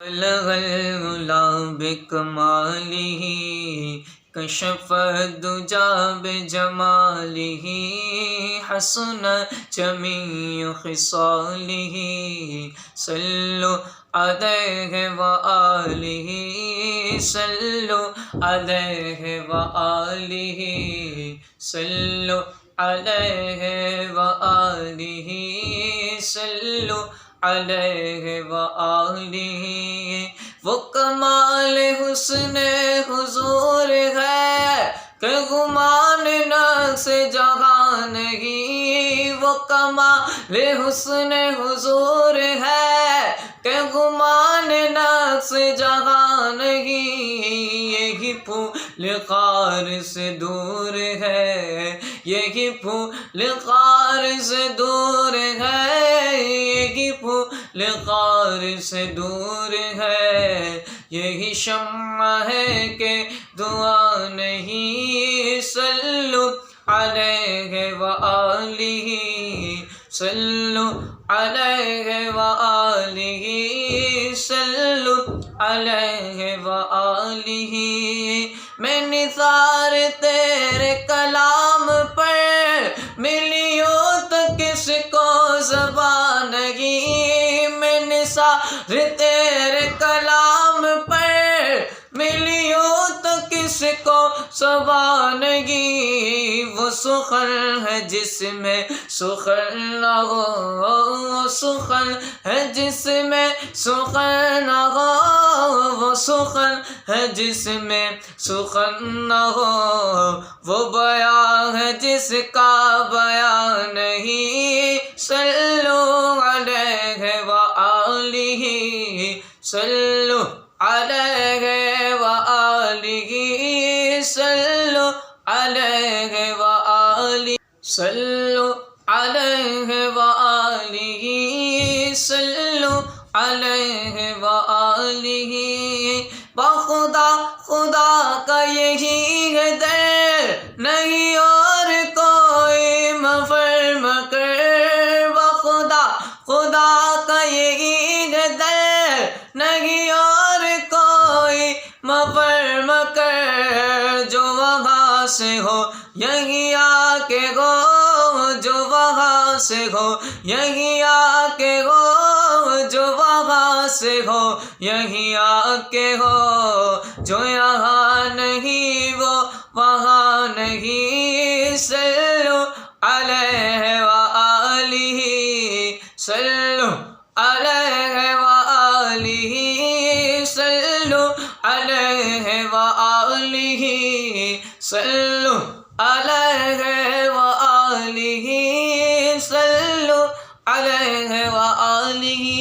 بلغ العلا بکمالہ کشف الدجا بجمالہ حسن جمیع خصالہ صلو علیہ وآلہ صلو علیہ وآلہ صلو علیہ وآلہ صلو علیہ وآلہ۔ وہ کمال حسن حضور ہے کہ گمان نقص جہاں نہیں، وہ کمال حسن حضور ہے کہ گمان نقص جہاں نہیں، یہی پھول خار سے دور ہے، یہی پھول خار سے دور ہے، یہی پھول خار سے دور ہے، یہی شمع ہے کہ دعا نہیں، صلو علیہ وآلہ صلو علیہ وآلہ صلو علیہ وآلہ۔ میں نثار تیرے کلام پر ملیوں تو کس کو زبان نہیں، میں نثار تیرے کلام پر ملیوں تو کس کو زبان نہیں، وہ سخن ہے جس میں سخن نہ ہو، وہ سخن ہے جس میں سخن نہ ہو، وہ سخن ہے جس میں سخن نہ ہو، وہ بیان ہے جس کا بیان نہیں، صلو علیہ وآلہ صلو علیہ وآلہ صلو علیہ وآلہ صلو علیہ وآلہ صلو علیہ وآلہ۔ بخدا خدا کا یہی ہے در، نہیں اور کوئی مفر مکر، بخدا خدا کا یہی ہے در، نہیں اور کوئی مفر مکر، جو وہاں سے ہو یہیں آ کے ہو، جو وہاں سے ہو یہیں آ کے ہو، جو وہاں سے ہو یہیں آ کے ہو، جو یہاں نہیں وہ وہاں نہیں، صلو علیہ وآلہ صلو علیہ وآلہ صلو علیہ وآلہ صلو علیہ وآلہ صلو علیہ وآلہ۔